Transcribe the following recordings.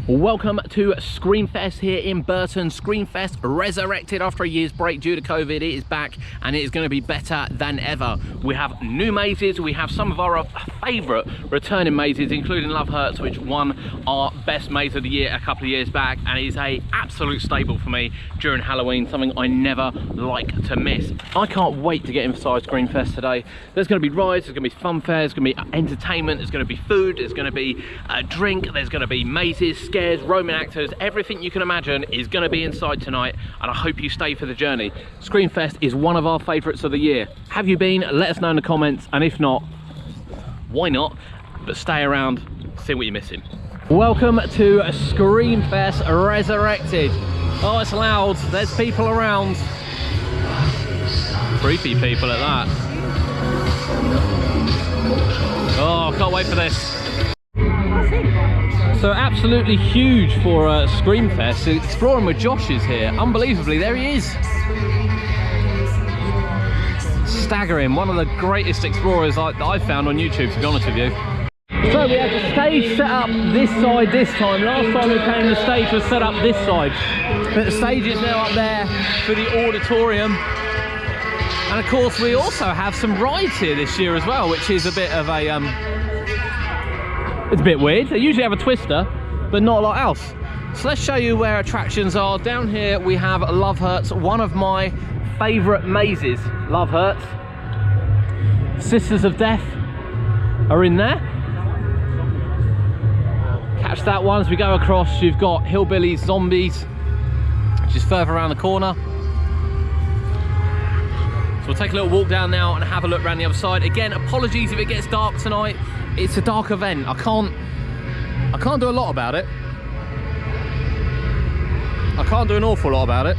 Welcome to Screamfest here in Burton. Screamfest Resurrected after a year's break due to COVID. It is back and it is going to be better than ever. We have new mazes, we have some of our favourite returning mazes, including Love Hurts, which won our best maze of the year a couple of years back and is a absolute staple for me during Halloween, something I never like to miss. I can't wait to get inside Screamfest today. There's going to be rides, there's going to be fun fairs, there's going to be entertainment, there's going to be food, there's going to be a drink, there's going to be mazes, scares, roaming actors, everything you can imagine is going to be inside tonight, and I hope you stay for the journey. Screamfest is one of our favourites of the year. Have you been? Let us know in the comments, and if not, why not? But stay around, see what you're missing. Welcome to Screamfest Resurrected. Oh, it's loud, there's people around. Creepy people at that. Oh, can't wait for this. So absolutely huge for Screamfest. Exploring with Josh is here. Unbelievably, there he is. Staggering, one of the greatest explorers that I've found on YouTube, to be honest with you. So we have the stage set up this side this time. Last time we came, the stage was set up this side. But the stage is now up there for the auditorium. And of course, we also have some rides here this year as well, which is a bit of a it's a bit weird. They usually have a twister, but not a lot else. So let's show you where attractions are. Down here we have Love Hurts, one of my favourite mazes. Love Hurts. Sisters of Death are in there. Catch that one as we go across. You've got Hillbilly, Zombies, which is further around the corner. So we'll take a little walk down now and have a look around the other side. Again, apologies if it gets dark tonight. It's a dark event. I can't do a lot about it. I can't do an awful lot about it.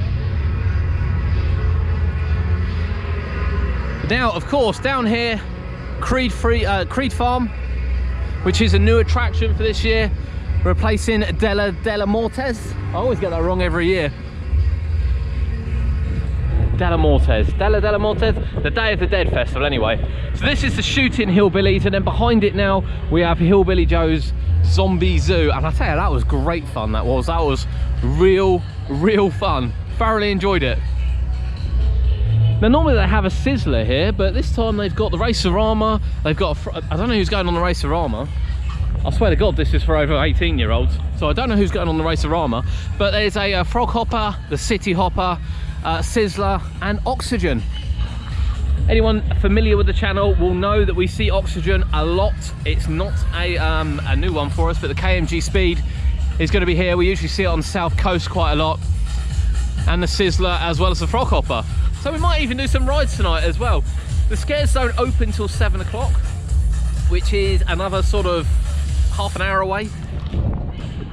Now, of course, down here, Crude Farm, which is a new attraction for this year, replacing Della Mortes. I always get that wrong every year. Della Mortes, the Day of the Dead festival anyway. So this is the shooting Hillbillies, and then behind it now we have Hillbilly Joe's Zombie Zoo. And I tell you, that was great fun. That was real fun. Thoroughly enjoyed it. Now normally they have a sizzler here, but this time they've got the Racerama. They've got I don't know who's going on the Racerama. I swear to God, this is for over 18-year-olds. So I don't know who's going on the Racerama, but there's a Frog Hopper, the City Hopper, Sizzler and Oxygen. Anyone familiar with the channel will know that we see Oxygen a lot. It's not a new one for us, but the KMG Speed is going to be here. We usually see it on the South Coast quite a lot, and the Sizzler as well as the Frog Hopper. So we might even do some rides tonight as well. The scares don't open till 7 o'clock, which is another sort of half an hour away.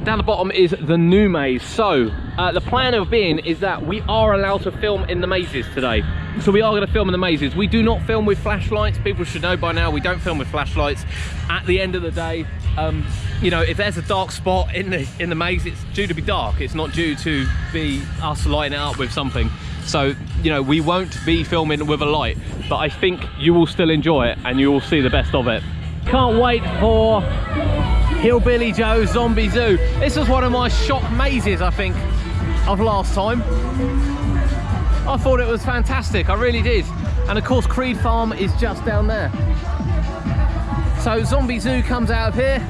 Down the bottom is the new maze. So the plan of being is that we are allowed to film in the mazes today. So we are going to film in the mazes. We do not film with flashlights. People should know by now we don't film with flashlights. At the end of the day, you know, if there's a dark spot in the maze, it's due to be dark. It's not due to be us lighting it up with something. So, you know, we won't be filming with a light, but I think you will still enjoy it and you will see the best of it. Can't wait for Hillbilly Joe's Zombie Zoo. This was one of my shock mazes, I think, of last time. I thought it was fantastic, I really did. And of course, Crude Farm is just down there. So Zombie Zoo comes out of here.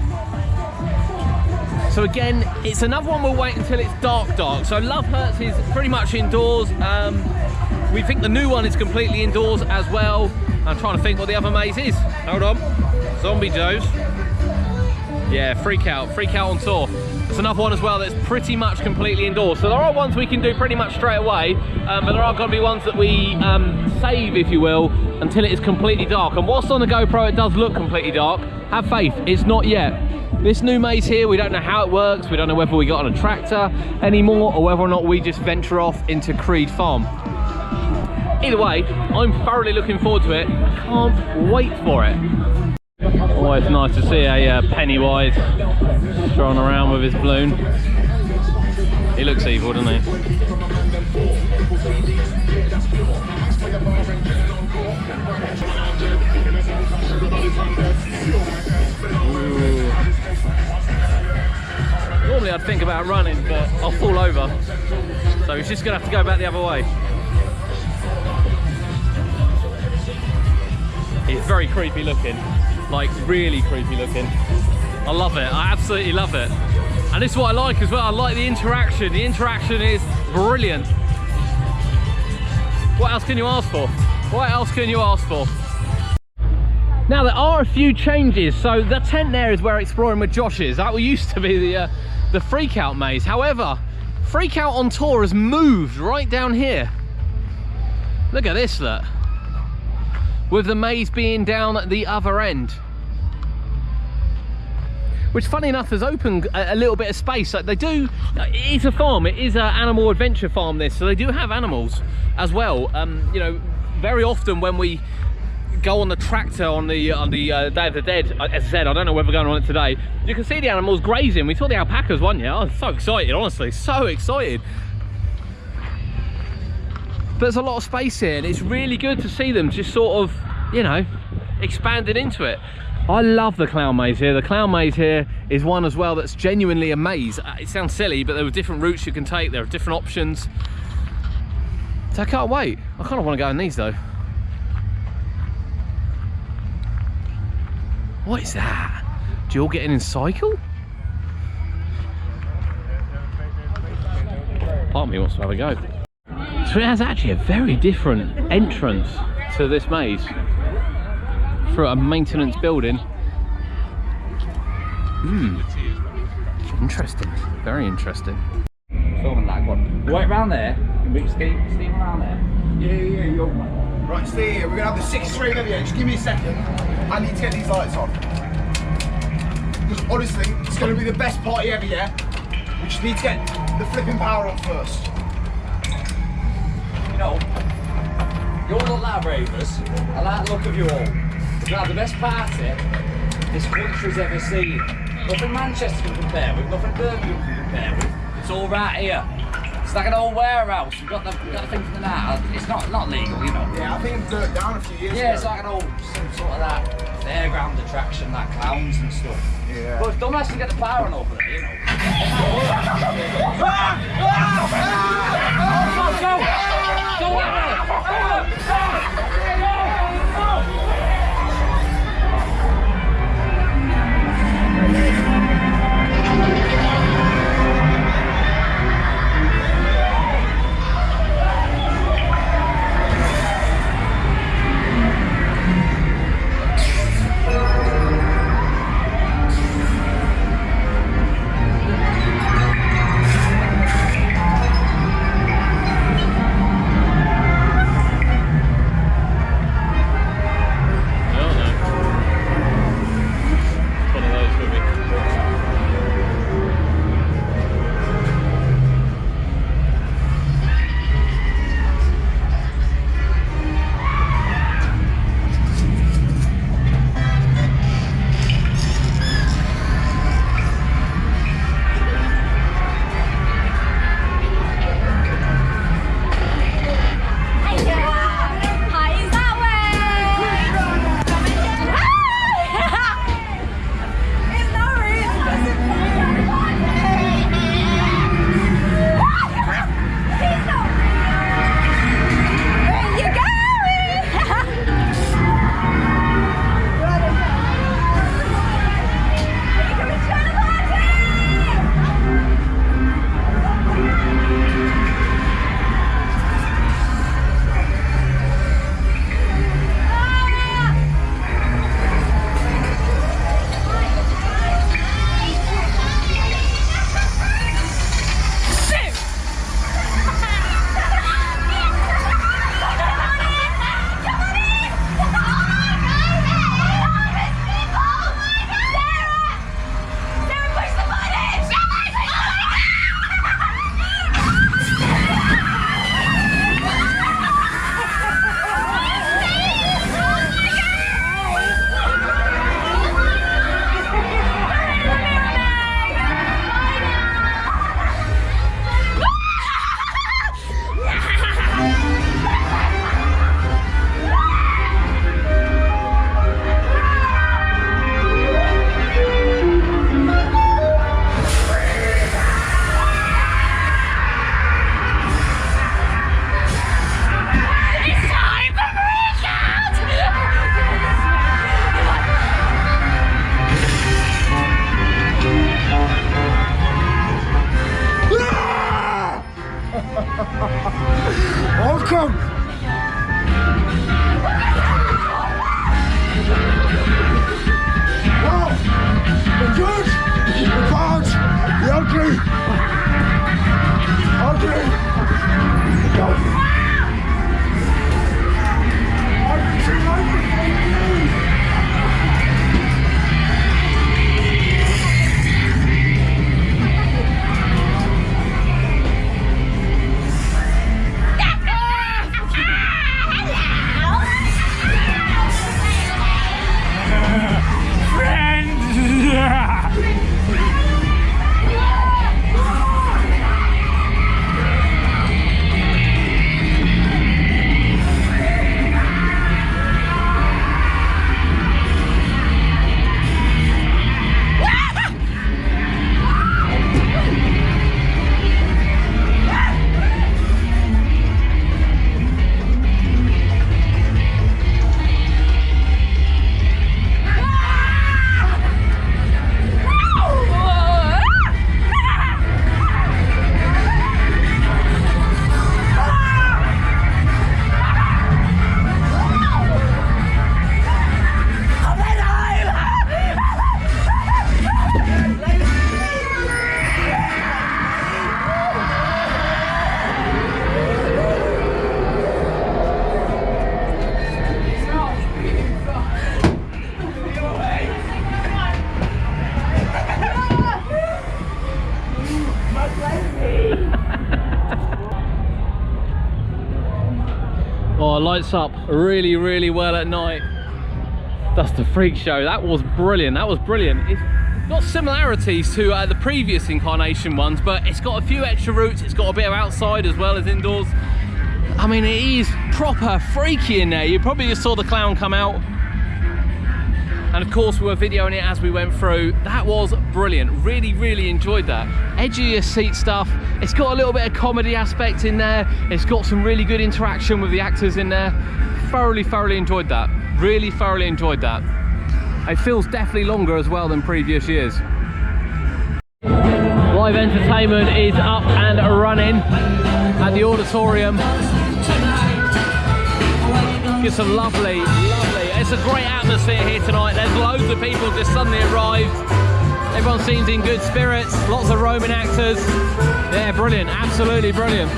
So again, it's another one we'll wait until it's dark. So Love Hurts is pretty much indoors. We think the new one is completely indoors as well. I'm trying to think what the other maze is. Hold on. Zombie Joe's. Yeah, Freak Out on tour. It's another one as well that's pretty much completely indoors. So there are ones we can do pretty much straight away, but there are going to be ones that we save, if you will, until it is completely dark. And whilst on the GoPro it does look completely dark, have faith, it's not yet. This new maze here, we don't know how it works. We don't know whether we got on a tractor anymore or whether or not we just venture off into Crude Farm. Either way, I'm thoroughly looking forward to it. I can't wait for it. Always nice to see a Pennywise strolling around with his balloon. He looks evil, doesn't he? I'd think about running, but I'll fall over. So he's just gonna have to go back the other way. It's very creepy looking, like really creepy looking. I love it, I absolutely love it. And this is what I like as well, I like the interaction. The interaction is brilliant. What else can you ask for? What else can you ask for? Now there are a few changes. So the tent there is where Exploring with Josh is. That used to be the Freak Out maze. However, Freak Out on Tour has moved right down here. Look at this, look. With the maze being down at the other end. Which, funny enough, has opened a little bit of space. Like they do, it is a farm, it is an animal adventure farm this, so they do have animals as well. You know, very often when we go on the tractor on the Day of the Dead, as I said, I don't know whether we're going on it today, you can see the animals grazing. We saw the alpacas one year. I was so excited, honestly, so excited. But there's a lot of space here, and it's really good to see them just sort of, you know, expanded into it. I love the clown maze here. The clown maze here is one as well that's genuinely a maze. It sounds silly, but there are different routes you can take. There are different options. So I can't wait. I kind of want to go in these though. What is that? Do you all get in and cycle? Part of me wants to have a go. So it has actually a very different entrance to this maze. Through a maintenance building. Interesting, very interesting. Filming that one. Right round there, steam around there. Yeah, you're right. Stay here. We're gonna have the 6 train over here. Just give me a second. I need to get these lights on. Because honestly, it's gonna be the best party ever. Yeah. We just need to get the flipping power on first. You know, you all look like ravers. I like the look of you all. We're gonna have the best party this country's ever seen. Nothing Manchester can compare with, nothing Birmingham can compare with. It's all right here. It's like an old warehouse. We've got the thing for the night. It's not legal, you know. Yeah, I think it's burnt down a few years ago. Yeah, it's like an old some sort of that fairground attraction, like clowns and stuff. Yeah. But it's done nice to get the power on over there, you know. lights up really, really well at night. That's the freak show. That was brilliant. That was brilliant. It's got similarities to the previous incarnation ones, but it's got a few extra routes. It's got a bit of outside as well as indoors. I mean, it is proper freaky in there. You probably just saw the clown come out. And of course, we were videoing it as we went through. That was brilliant. Really, really enjoyed that. Edge of your seat stuff. It's got a little bit of comedy aspect in there. It's got some really good interaction with the actors in there. Thoroughly, thoroughly enjoyed that. Really thoroughly enjoyed that. It feels definitely longer as well than previous years. Live entertainment is up and running at the auditorium. It's a lovely, it's a great atmosphere here tonight. There's loads of people just suddenly arrived. Everyone seems in good spirits, lots of roaming actors. Yeah, brilliant, absolutely brilliant.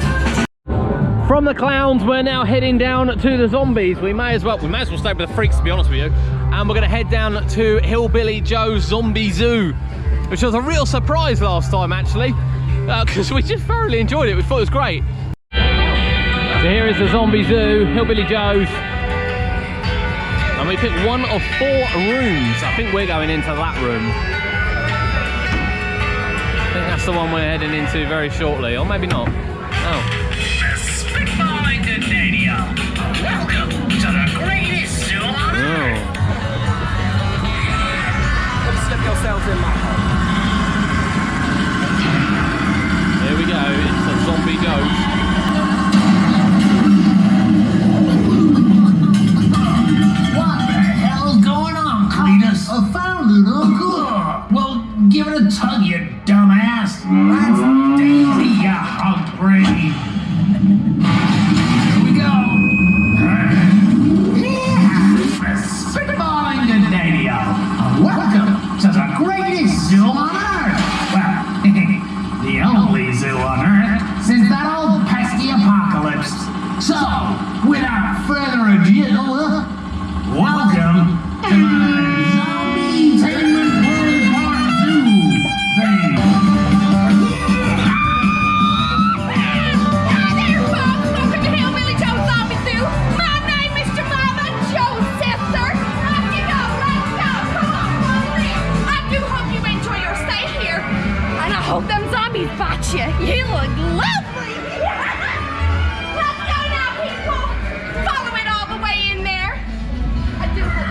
From the clowns, we're now heading down to the zombies. We may as well stay with the freaks, to be honest with you. And we're gonna head down to Hillbilly Joe's Zombie Zoo, which was a real surprise last time, actually, because we just thoroughly enjoyed it. We thought it was great. So here is the Zombie Zoo, Hillbilly Joe's. And we picked one of 4 rooms. I think we're going into that room. I think that's the one we're heading into very shortly, or maybe not. Oh. Welcome to the greatest zoo on earth. Let's slip yourselves in, my Here we go, it's a zombie ghost. What the hell's going on, Cletus? I found it, Uncle. Well, give it a tug, you dumbass. That's Daisy, you hog brain. Welcome to the greatest zoo on earth! Well, the only zoo on earth since that old pesky apocalypse. So, without further ado, welcome to the Zombie Part 2 thing. Hi there, folks! Welcome to Hillbilly Joe's Zombie Zoo. My name is Jemima, Joe's sister. Up you go, let's go! Come on, follow me. I do hope you enjoy your stay here. And I hope them zombies bite you. You look lovely! Let's go now, people! Follow it all the way in there. I do hope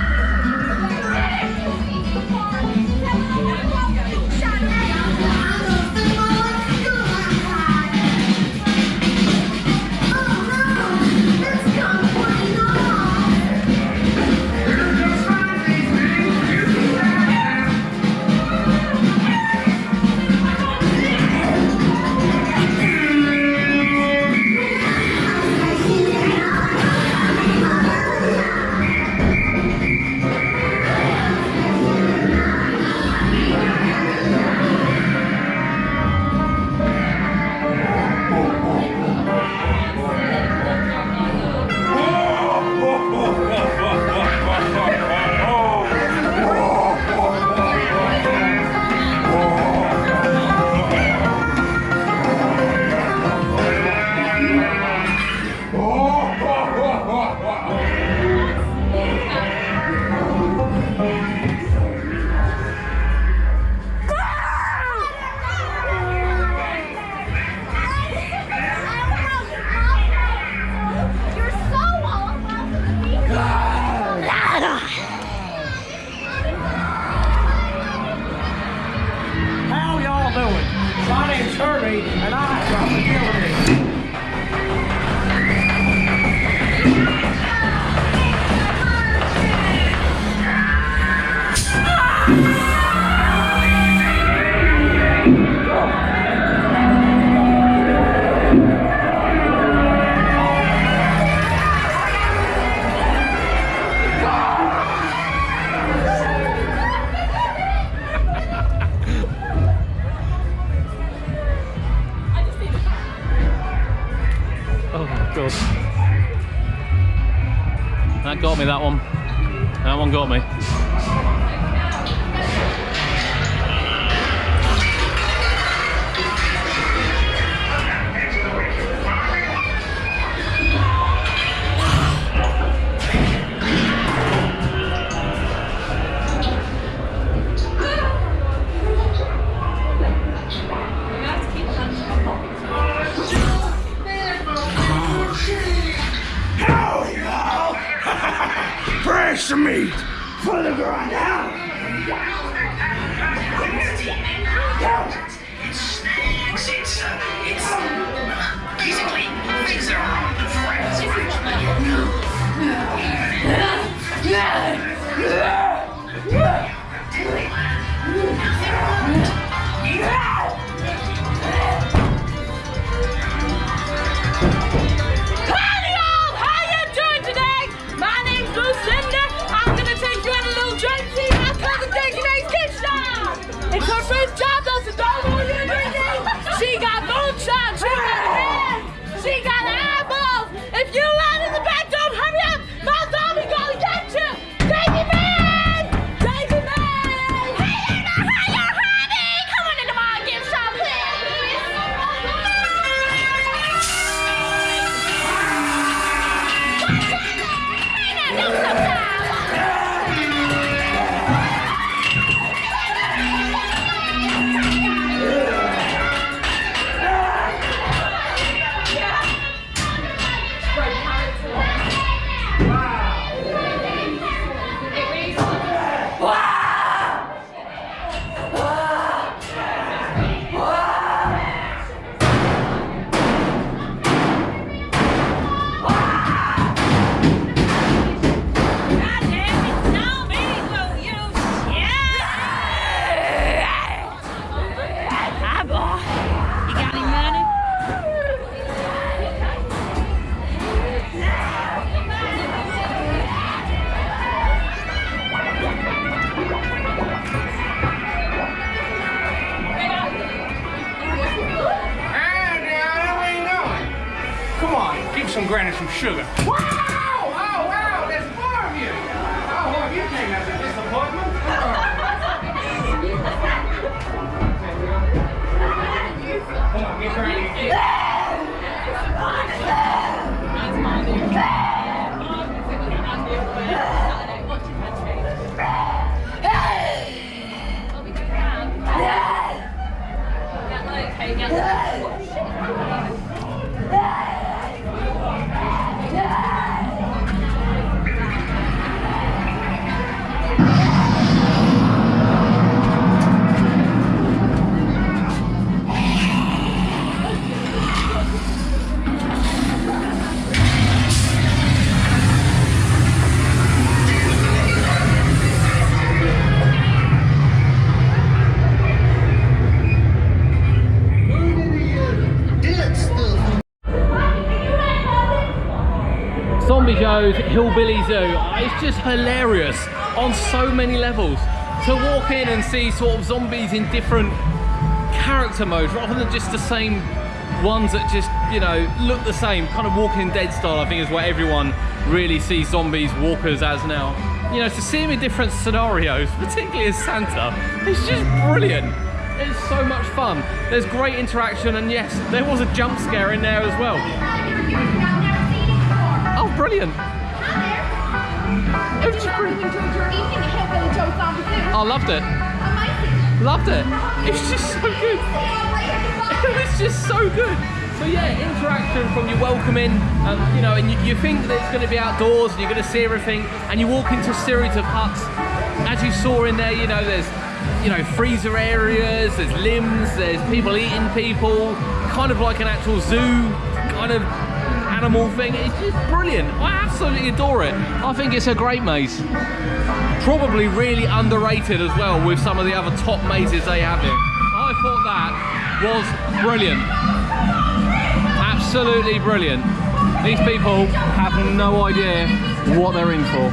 How y'all doing? My name's Herbie, and I'm from the Hillbilly. God. That got me, that one. That one got me. gonna grant her some sugar. Wow! Oh, wow, there's more of you. Oh, well, you came as a disappointment. Come on, get Granny. Zombie Joe's Hillbilly Zoo. It's just hilarious on so many levels. To walk in and see sort of zombies in different character modes rather than just the same ones that just, you know, look the same, kind of Walking Dead style, I think is what everyone really sees zombies, walkers as now. You know, to see them in different scenarios, particularly as Santa, it's just brilliant. It's so much fun. There's great interaction, and yes, there was a jump scare in there as well. Oh, brilliant. It was just brilliant. I loved it. Loved it. It was just so good. It was just so good. So yeah, interaction from you welcoming, you know, and you think that it's going to be outdoors and you're going to see everything, and you walk into a series of huts. As you saw in there, you know, there's, you know, freezer areas, there's limbs, there's people eating people, kind of like an actual zoo kind of animal thing. It's just brilliant. I absolutely adore it. I think it's a great maze. Probably really underrated as well with some of the other top mazes they have here. I thought that was brilliant. Absolutely brilliant. These people have no idea what they're in for.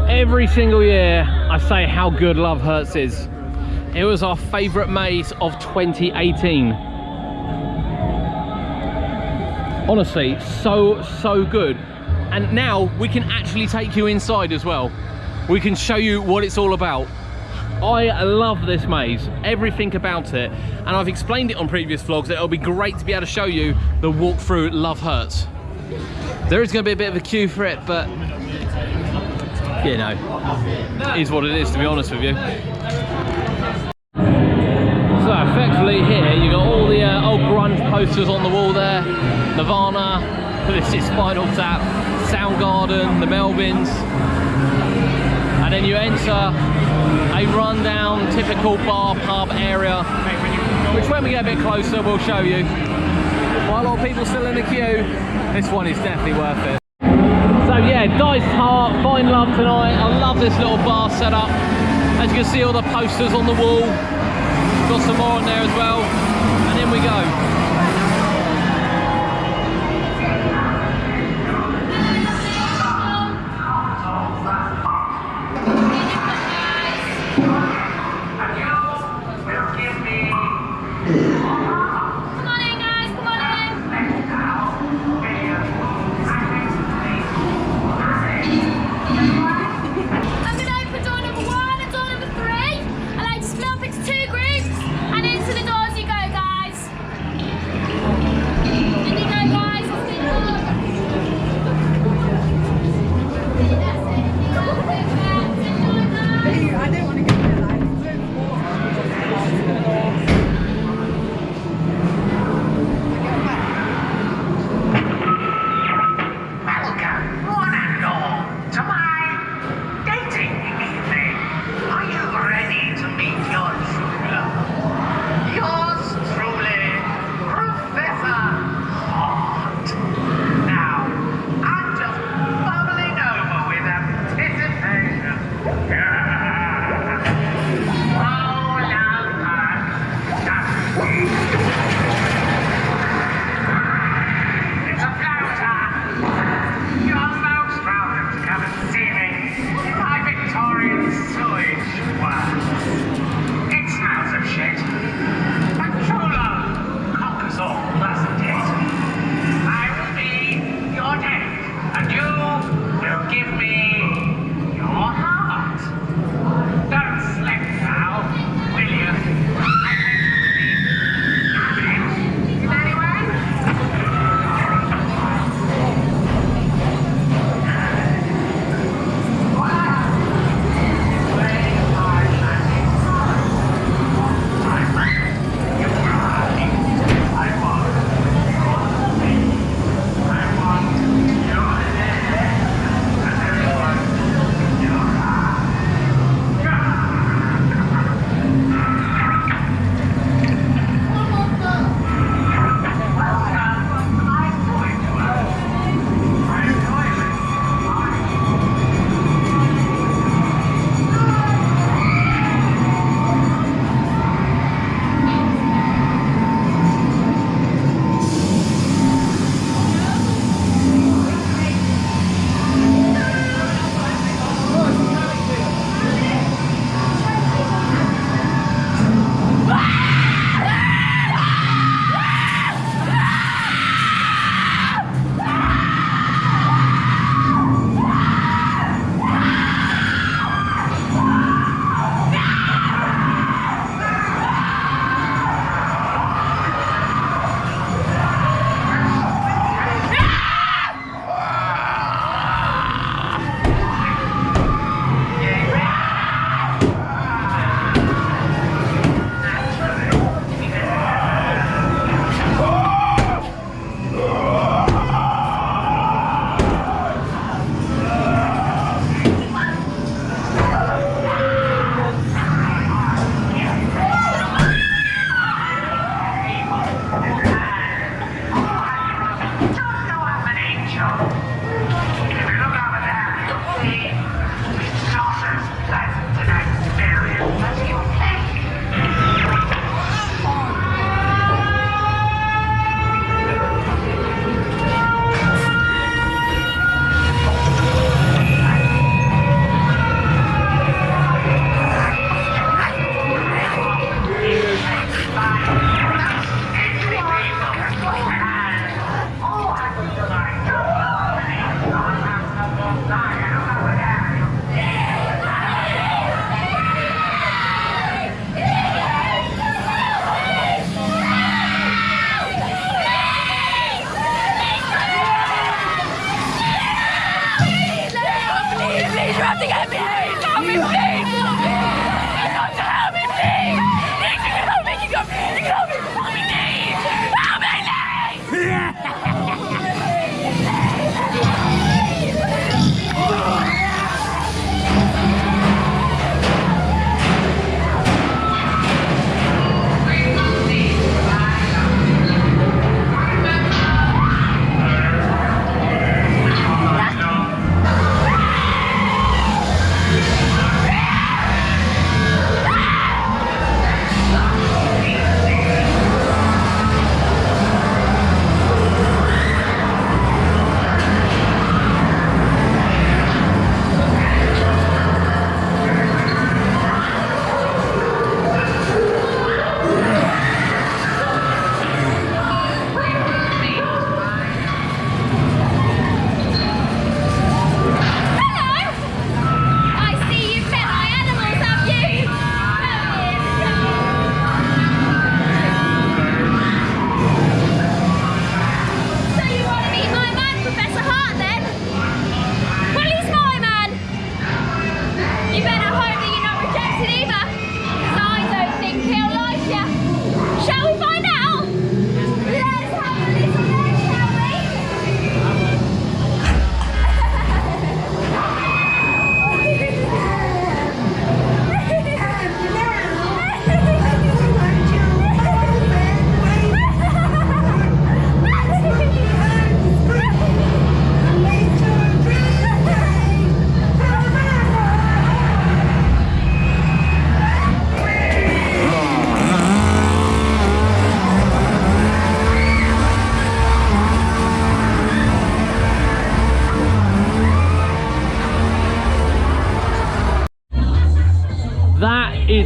Every single year I say how good Love Hurts is. It was our favourite maze of 2018. Honestly, so good. And now we can actually take you inside as well. We can show you what it's all about. I love this maze, everything about it, and I've explained it on previous vlogs. It'll be great to be able to show you the walk through Love Hurts. There is going to be a bit of a queue for it, but you know, it is what it is, to be honest with you. So effectively here you got all the old grunge posters on the wall there. Nirvana, this is Spinal Tap, Soundgarden, the Melvins, and then you enter a rundown typical bar pub area, which when we get a bit closer we'll show you. While a lot of people still in the queue, this one is definitely worth it. So yeah, Diced Heart, Find Love Tonight. I love this little bar setup. As you can see, all the posters on the wall. Got some more on there as well, and in we go.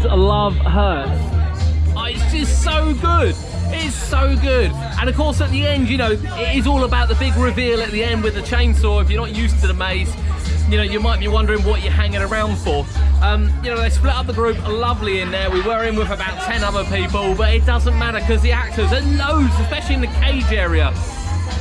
guys love Hurts. Oh, it's just so good. It's so good. And of course at the end, you know, it is all about the big reveal at the end with the chainsaw. If you're not used to the maze, you know, you might be wondering what you're hanging around for. You know, they split up the group lovely in there. We were in with about 10 other people, but it doesn't matter because the actors are loads, especially in the cage area.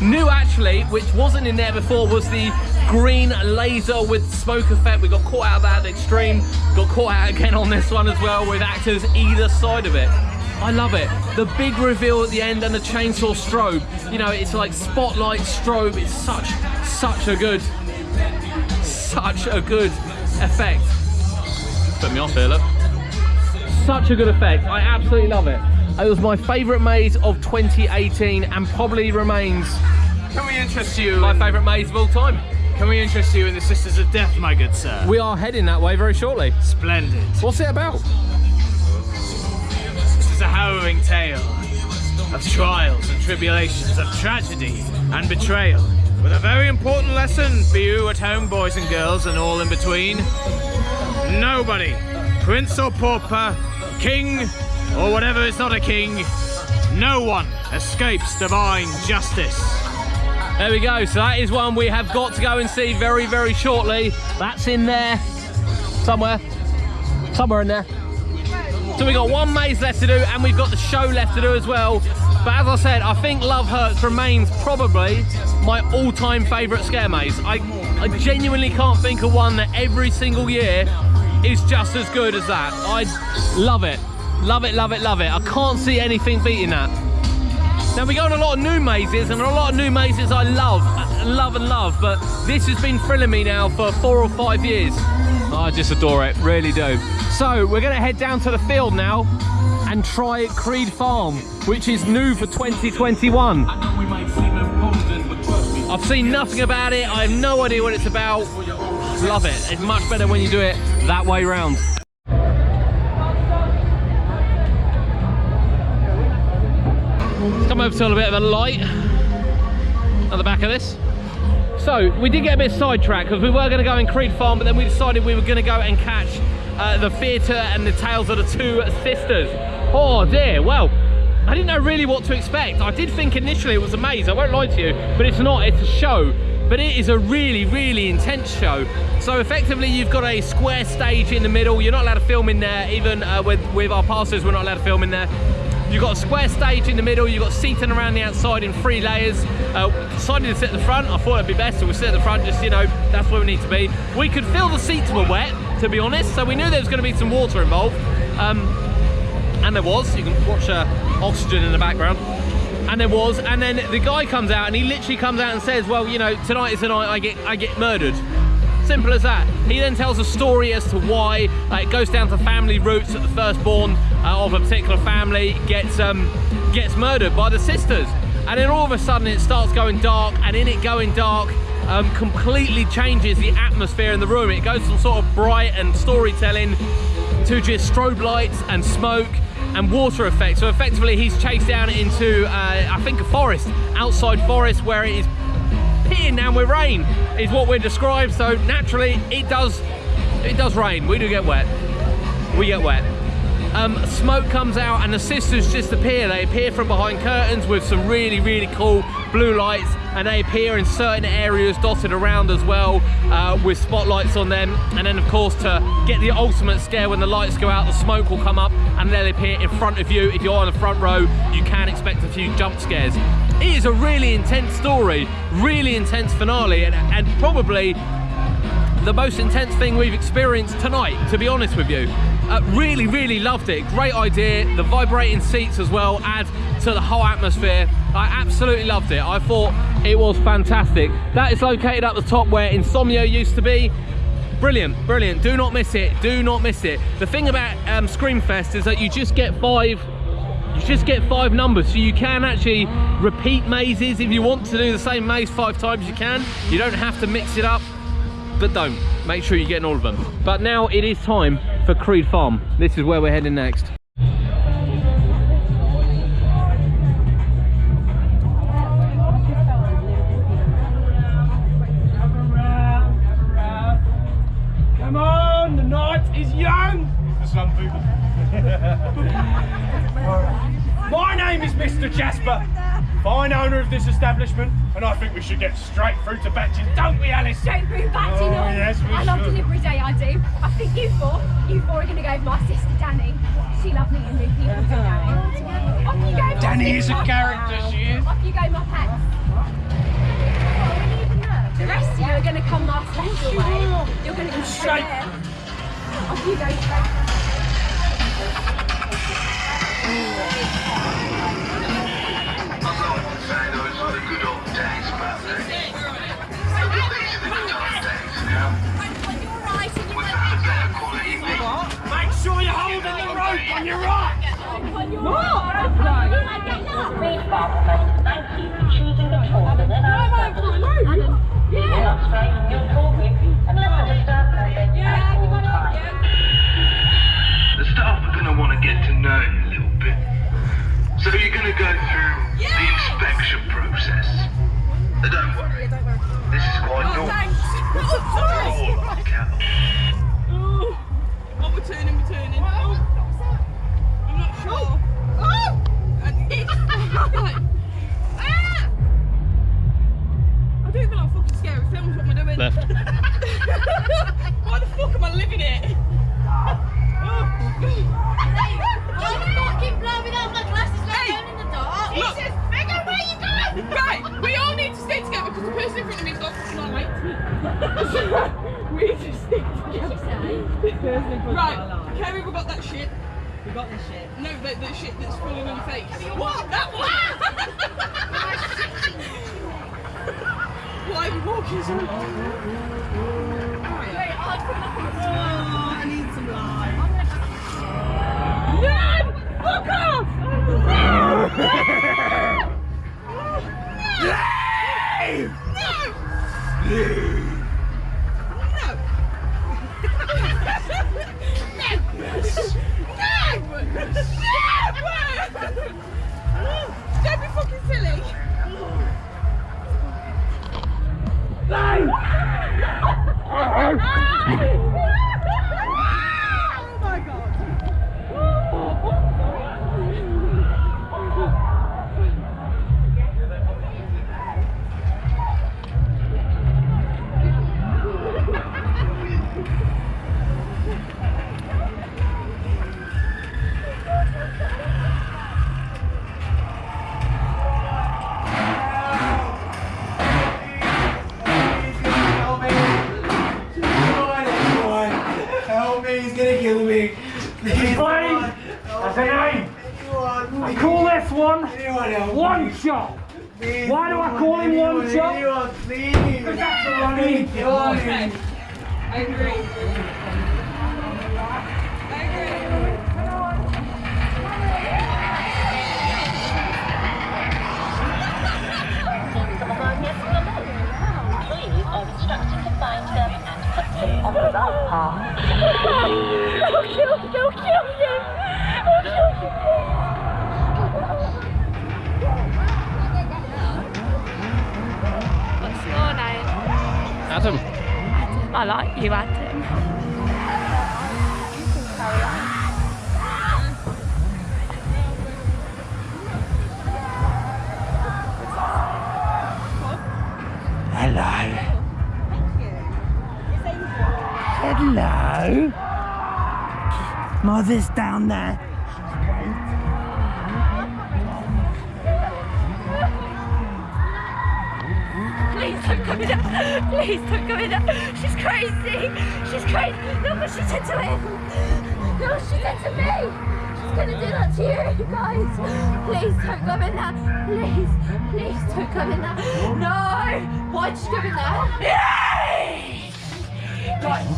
New actually, which wasn't in there before, was the green laser with smoke effect. We got caught out of that at the extreme, got caught out again on this one as well with actors either side of it. I love it. The big reveal at the end and the chainsaw strobe. You know, it's like spotlight strobe. It's such a good effect. Put me off here, look. Such a good effect. I absolutely love it. It was my favourite maze of 2018 and probably remains Can we interest you? my favourite maze of all time. Can we interest you in the Sisters of Death, my good sir? We are heading that way very shortly. Splendid. What's it about? This is a harrowing tale of trials and tribulations, of tragedy and betrayal, with a very important lesson for you at home, boys and girls, and all in between. Nobody, prince or pauper, king or whatever is not a king, no one escapes divine justice. There we go. So that is one we have got to go and see very, very shortly. That's in there somewhere in there. So we got one maze left to do and we've got the show left to do as well. But as I said, I think Love Hurts remains probably my all-time favourite scare maze. I genuinely can't think of one that every single year is just as good as that. I love it. Love it, love it, love it. I can't see anything beating that. Now we go on a lot of new mazes, and a lot of new mazes I love, but this has been thrilling me now for 4 or 5 years. I just adore it, really do. So we're gonna head down to the field now and try Crude Farm, which is new for 2021. I've seen nothing about it, I have no idea what it's about. Love it, it's much better when you do it that way round. Let's come over to a little bit of a light at the back of this. So we did get a bit sidetracked because we were going to go in Crude Farm, but then we decided we were going to go and catch the theatre and the tales of the two sisters. Oh dear, well, I didn't know really what to expect. I did think initially it was a maze, I won't lie to you, but it's not, it's a show. But it is a really, really intense show. So effectively you've got a square stage in the middle. You're not allowed to film in there, even with our passes, we're not allowed to film in there. You've got a square stage in the middle, you've got seating around the outside in 3 layers. Decided to sit at the front, I thought it'd be best, so we'll sit at the front, just, you know, that's where we need to be. We could feel the seats were wet, to be honest, so we knew there was going to be some water involved. And there was, you can watch oxygen in the background. And there was, and then the guy comes out and he literally comes out and says, well, you know, tonight is the night I get murdered. Simple as that. He then tells a story as to why it goes down to family roots, that the firstborn of a particular family gets murdered by the sisters. And then all of a sudden it starts going dark, and in it going dark completely changes the atmosphere in the room. It goes from sort of bright and storytelling to just strobe lights and smoke and water effects. So effectively he's chased down into I think a forest, outside forest, where it is pitting down with rain is what we're described. So naturally it does rain, we do get wet, we get wet. Smoke comes out and the sisters just appear. They appear from behind curtains with some really, really cool blue lights, and they appear in certain areas dotted around as well with spotlights on them. And then of course, to get the ultimate scare, when the lights go out, the smoke will come up and they'll appear in front of you. If you're on the front row, you can expect a few jump scares. It is a really intense story, really intense finale, and probably the most intense thing we've experienced tonight, to be honest with you. Really, really loved it. Great idea. The vibrating seats as well add to the whole atmosphere. I absolutely loved it. I thought it was fantastic. That is located at the top where Insomnia used to be. Brilliant, brilliant. Do not miss it. Do not miss it. The thing about Screamfest is that you just get 5 numbers, so you can actually repeat mazes. If you want to do the same maze 5 times, you can. You don't have to mix it up, but don't. Make sure you're getting all of them. But now it is time for Crude Farm. This is where we're heading next. Come on, the night is young. For some people. Mr. Jasper, fine owner of this establishment, and I think we should get straight through to batching, don't we, Alice? Straight through batching Oh, on. yes, we I love should. delivery day, I do. I think you four are going to go with my sister Danny. She loves meeting new people too, Danny. Off you go, my Danny is a sister. character, she is. Off you go, my pets. The rest of you are going to come my central way. You're going to go straight there. Off you go, straight. Make sure you're holding the rope on your right. Crude Farm thank you for choosing the tour for the night. We're not straying your tour group unless a disturbed member at all times. The staff are going to want to get to know you a little bit. So you're going to go through the inspection process. Don't worry, this is quite normal. All like cattle. Oh, we're turning. I'm not sure. I don't even like fucking scary films, what am I doing? Left. Why the fuck am I living it? I'm fucking blowing out my glasses like going in the dark. Look. Jesus, figure where you going? Right, we all need to stay together because the person in front of me is not fucking alright. We need to stay together. Right, Kerry, we got that shit. We got this shit. No, the shit that's falling on your face. What? That one? Why are we walking so long? Wait, I'll put it up on the Oh, I need some light. Run! Fuck off! Don't be fucking silly! Oh my god! Help me, he's gonna kill me. Please, That's a name. I call this one One Shot. Why do I call him One Shot? Please. Because that's all I need. Okay. I agree. Employees are instructed to find them and put them on the right path. Don't kill him! Don't kill him! Don't kill him! What's your name? Adam. I like you, Adam. Hello. Hello. Mother's down there. Please don't come in there. Please don't come in there. She's crazy. She's crazy. Look what she did to him. Look what she did to me. She's gonna do that to you guys. Please don't come in there. Please don't come in there. No. Why'd you come in there? Right.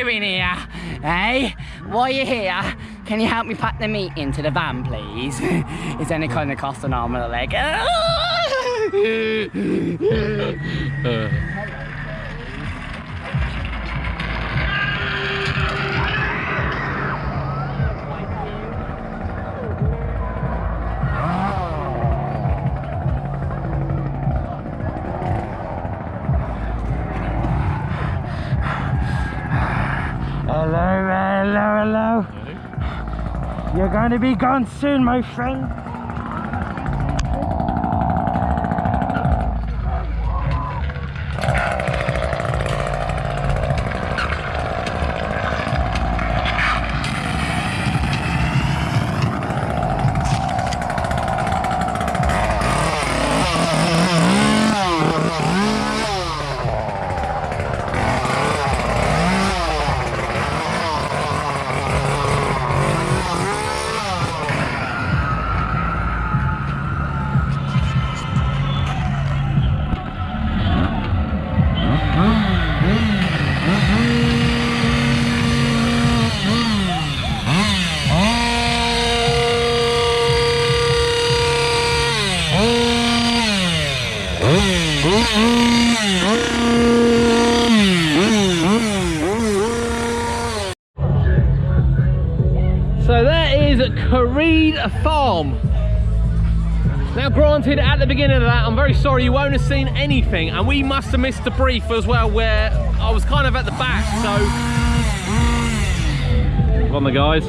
doing here? Eh? Why are you here? Can you help me pack the meat into the van, please? It's only kind of cost an arm and a leg. Hello. You're going to be gone soon, my friend. So that is Crude Farm. Now granted, at the beginning of that, I'm very sorry you won't have seen anything, and we must have missed the brief as well, where I was kind of at the back, so... On the guys.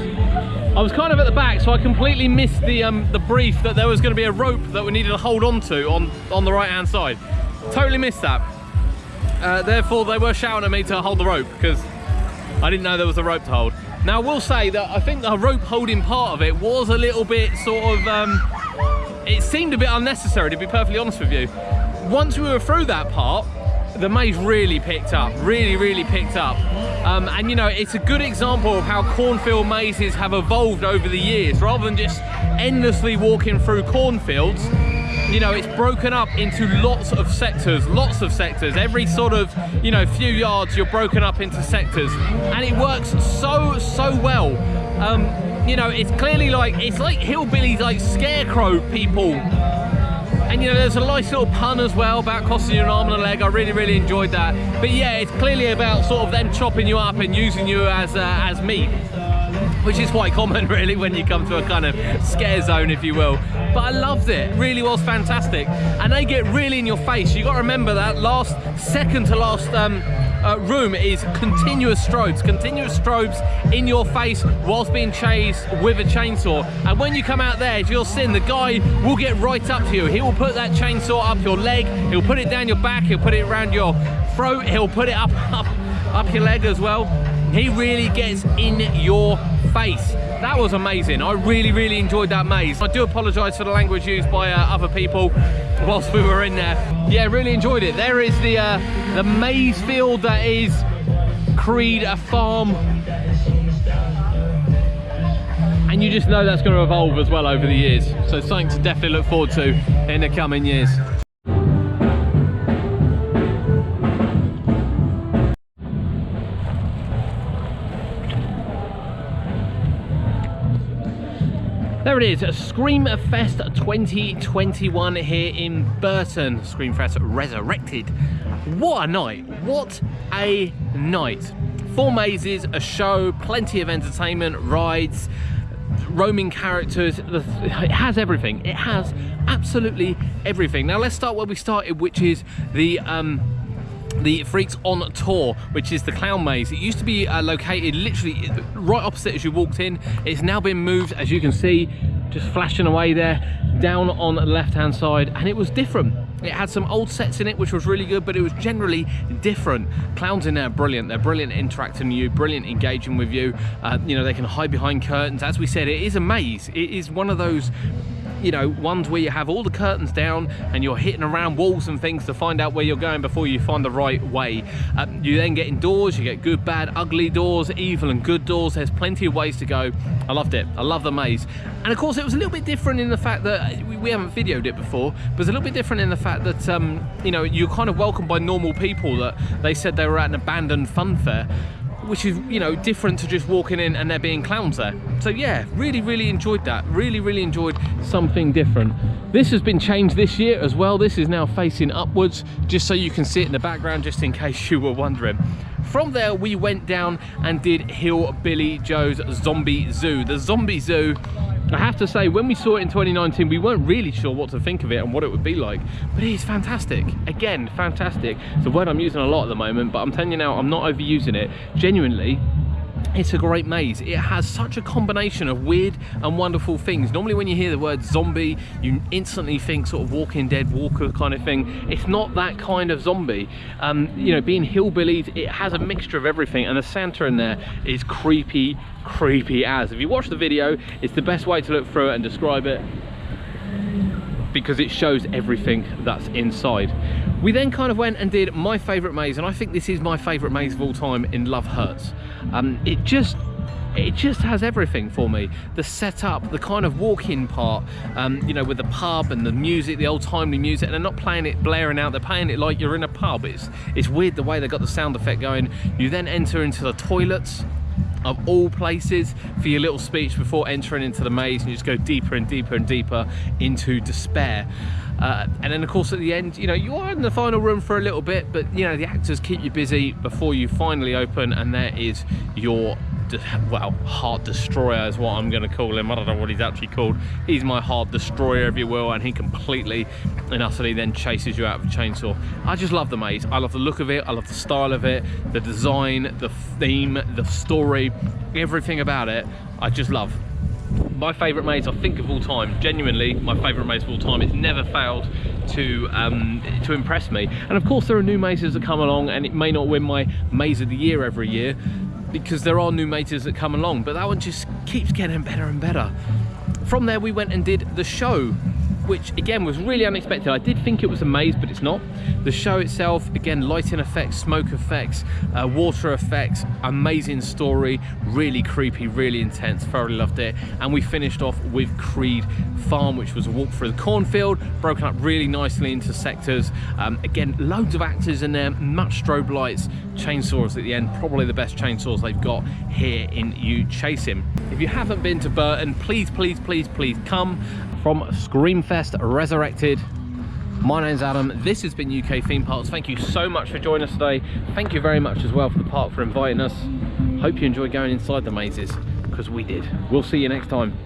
I was kind of at the back, so I completely missed the brief that there was going to be a rope that we needed to hold on to on the right hand side. Totally missed that. Therefore, they were shouting at me to hold the rope, because I didn't know there was a rope to hold. Now, I will say that I think the rope holding part of it was a little bit sort of, it seemed a bit unnecessary, to be perfectly honest with you. Once we were through that part, the maze really picked up, really picked up. And you know, it's a good example of how cornfield mazes have evolved over the years. Rather than just endlessly walking through cornfields, you know, it's broken up into lots of sectors. Every sort of, you know, few yards, you're broken up into sectors, and it works so well. You know, it's clearly like, it's like hillbillies, like scarecrow people. And you know, there's a nice little pun as well about costing you an arm and a leg. I really enjoyed that. But yeah, it's clearly about sort of them chopping you up and using you as meat, which is quite common really when you come to a kind of scare zone, if you will. But I loved it, really was fantastic. And they get really in your face. You got to remember that second to last room is continuous strobes in your face whilst being chased with a chainsaw. And when you come out there, as you'll see, the guy will get right up to you. He will put that chainsaw up your leg, he'll put it down your back, he'll put it around your throat, he'll put it up your leg as well. He really gets in your face. That was amazing. I really enjoyed that maze. I do apologise for the language used by other people whilst we were in there. Yeah, really enjoyed it. There is the maze field that is Crude Farm, and you just know that's going to evolve as well over the years. So it's something to definitely look forward to in the coming years. There it is, Screamfest 2021 here in Burton, Screamfest Resurrected. What a night, what a night. 4 mazes, a show, plenty of entertainment, rides, roaming characters. It has everything, it has absolutely everything. Now let's start where we started, which is the Freaks on Tour, which is the clown maze. It used to be located literally right opposite as you walked in. It's now been moved, as you can see, just flashing away there, down on the left hand side, and it was different. It had some old sets in it, which was really good, but it was generally different. Clowns in there are brilliant. They're brilliant interacting with you, brilliant engaging with you. You know, they can hide behind curtains. As we said, it is a maze. It is one of those, you know, ones where you have all the curtains down and you're hitting around walls and things to find out where you're going before you find the right way. You then get indoors, you get good, bad, ugly doors, evil and good doors. There's plenty of ways to go. I loved it. I love the maze. And of course, it was a little bit different in the fact that we haven't videoed it before, but it's a little bit different in the fact that, you know, you're kind of welcomed by normal people that they said they were at an abandoned fun fair. which is, you know, different to just walking in and there being clowns there. So yeah, really enjoyed that. Really enjoyed something different. This has been changed this year as well. This is now facing upwards, just so you can see it in the background, just in case you were wondering. From there, we went down and did Hillbilly Joe's Zombie Zoo. The Zombie Zoo, I have to say, when we saw it in 2019, we weren't really sure what to think of it and what it would be like, but it is fantastic. Again, fantastic. It's a word I'm using a lot at the moment, but I'm telling you now, I'm not overusing it. Genuinely, it's a great maze. It has such a combination of weird and wonderful things. Normally when you hear the word zombie, you instantly think sort of Walking Dead, Walker kind of thing. It's not that kind of zombie. You know, being hillbillies, it has a mixture of everything, and the Santa in there is creepy as. If you watch the video, it's the best way to look through it and describe it, because it shows everything that's inside. We then kind of went and did my favourite maze, and I think this is my favourite maze of all time, in Love Hurts. It just has everything for me. The setup, the kind of walk-in part, you know, with the pub and the music, the old timely music, and they're not playing it blaring out, they're playing it like you're in a pub. It's weird the way they got the sound effect going. You then enter into the toilets, of all places, for your little speech before entering into the maze, and you just go deeper and deeper and deeper into despair. And then of course at the end, you know, you are in the final room for a little bit, but you know, the actors keep you busy before you finally open, and there is your, well, heart destroyer is what I'm going to call him. I don't know what he's actually called. He's my heart destroyer, if you will, and he completely and utterly then chases you out with a chainsaw. I just love the maze. I love the look of it. I love the style of it, the design, the theme, the story, everything about it. I just love. My favourite maze, I think, of all time. Genuinely, my favourite maze of all time. It's never failed to impress me. And of course, there are new mazes that come along, and it may not win my maze of the year every year, because there are new mazes that come along, but that one just keeps getting better and better. From there, we went and did the show, which again was really unexpected. I did think it was a maze, but it's not. The show itself, again, lighting effects, smoke effects, water effects, amazing story, really creepy, really intense, thoroughly loved it. And we finished off with Crude Farm, which was a walk through the cornfield, broken up really nicely into sectors. Again, loads of actors in there, much strobe lights, chainsaws at the end, probably the best chainsaws they've got here in You Chasing. If you haven't been to Burton, please come. From Screamfest Resurrected, my name's Adam. This has been UK Theme Parks. Thank you so much for joining us today. Thank you very much as well for the park for inviting us. Hope you enjoy going inside the mazes, because we did. We'll see you next time.